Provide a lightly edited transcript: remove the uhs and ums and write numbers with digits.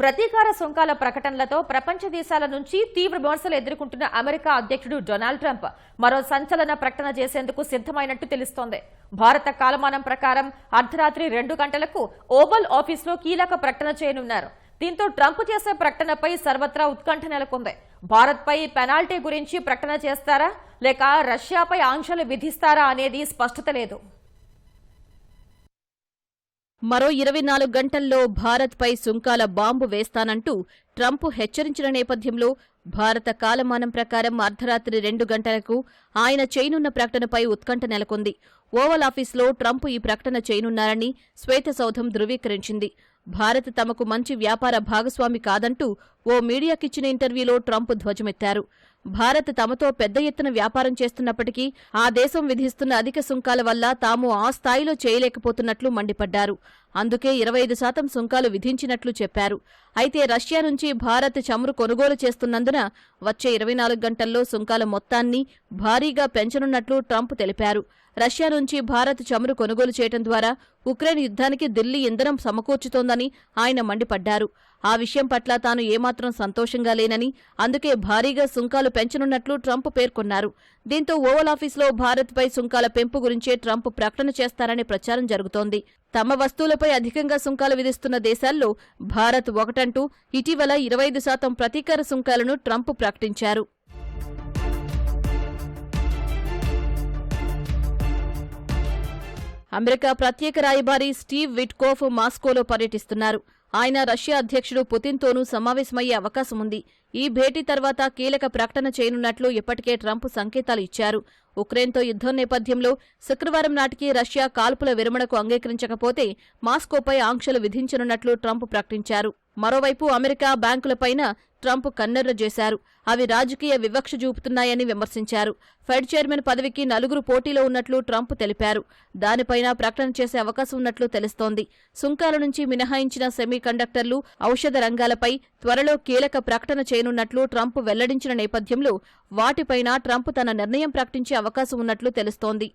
ప్రతీకార సుంకాల ప్రకటనలతో ప్రపంచ దేశాల నుంచి తీవ్ర విమర్శలు ఎదుర్కొంటున్న అమెరికా అధ్యక్షుడు డొనాల్డ్ ట్రంప్ మరో సంచలన ప్రకటన చేసేందుకు సిద్ధమైనట్టు తెలుస్తోంది. భారత కాలమానం ప్రకారం అర్ధరాత్రి 2 గంటలకు ఓవల్ ఆఫీసులో కీలక ప్రకటన చేయనున్నారు. దీంతో ట్రంప్ చేసే ప్రకటనపై సర్వత్రా ఉత్కంఠ నెలకొంది. భారత్పై పెనాల్టీ గురించి ప్రకటన చేస్తారా లేక రష్యాపై ఆంక్షలు విధిస్తారా అనేది స్పష్టత లేదు. మరో 24 గంటల్లో భారత్పై సుంకాల బాంబు వేస్తానంటూ ట్రంప్ హెచ్చరించిన నేపథ్యంలో భారత కాలమానం ప్రకారం అర్ధరాత్రి 2 గంటలకు ఆయన చేయనున్న ప్రకటనపై ఉత్కంఠ నెలకొంది. ఓవల్ ఆఫీసులో ట్రంప్ ఈ ప్రకటన చేయనున్నారని శ్వేతసౌధం ధృవీకరించింది. భారత్ తమకు మంచి వ్యాపార భాగస్వామి కాదంటూ ఓ మీడియాకిచ్చిన ఇంటర్వ్యూలో ట్రంప్ ధ్వజమెత్తారు. భారత్ తమతో పెద్ద ఎత్తున వ్యాపారం చేస్తున్నప్పటికీ ఆ దేశం విధిస్తున్న అధిక సుంకాల వల్ల తాము ఆ స్థాయిలో చేయలేకపోతున్నట్లు మండిపడ్డారు. అందుకే 25% సుంకాలు విధించినట్లు చెప్పారు. అయితే రష్యా నుంచి భారత్ చమురు కొనుగోలు చేస్తున్నందున వచ్చే 24 గంటల్లో సుంకాల మొత్తాన్ని భారీగా పెంచనున్నట్లు ట్రంప్ తెలిపారు. రష్యా నుంచి భారత్ చమురు కొనుగోలు చేయడం ద్వారా ఉక్రెయిన్ యుద్ధానికి ఢిల్లీ ఇంధనం సమకూర్చుతోందని ఆయన మండిపడ్డారు. ఆ విషయం పట్ల తాను ఏమాత్రం సంతోషంగా లేనని, అందుకే భారీగా సుంకాలు పెంచనున్నట్లు ట్రంప్ పేర్కొన్నారు. దీంతో ఓవల్ ఆఫీసులో భారత్పై సుంకాల పెంపు గురించే ట్రంప్ ప్రకటన చేస్తారనే ప్రచారం జరుగుతోంది. తమ వస్తువులపై అధికంగా సుంకాలు విధిస్తున్న దేశాల్లో భారత్ ఒకటంటూ ఇటీవల 25% ప్రతీకార సుంకాలను ట్రంప్ ప్రకటించారు. అమెరికా ప్రత్యేక రాయబారి స్టీవ్ విట్కోఫ్ మాస్కోలో పర్యటిస్తున్నారు. ఆయన రష్యా అధ్యక్షుడు పుతిన్తోనూ సమావేశమయ్యే అవకాశం ఉంది. ఈ భేటీ తర్వాత కీలక ప్రకటన చేయనున్నట్లు ఇప్పటికే ట్రంప్ సంకేతాలు ఇచ్చారు. ఉక్రెయిన్తో యుద్ధం నేపథ్యంలో శుక్రవారం నాటికి రష్యా కాల్పుల విరమణకు అంగీకరించకపోతే మాస్కోపై ఆంక్షలు విధించనున్నట్లు ట్రంప్ ప్రకటించారు. మరోవైపు అమెరికా బ్యాంకులపైన ట్రంప్ కన్నెర్ర చేశారు. అవి రాజకీయ వివక్ష చూపుతున్నాయని విమర్శించారు. ఫెడ్ చైర్మన్ పదవికి 4 పోటీలో ఉన్నట్లు ట్రంప్ తెలిపారు. దానిపైన ప్రకటన చేసే అవకాశం ఉన్నట్లు తెలుస్తోంది. సుంకాల నుంచి మినహాయించిన సెమీ కండక్టర్లు, ఔషధ రంగాలపై త్వరలో కీలక ప్రకటన చేయనున్నట్లు ట్రంప్ వెల్లడించిన నేపథ్యంలో వాటిపైన ట్రంప్ తన నిర్ణయం ప్రకటించే అవకాశం ఉన్నట్లు తెలుస్తోంది.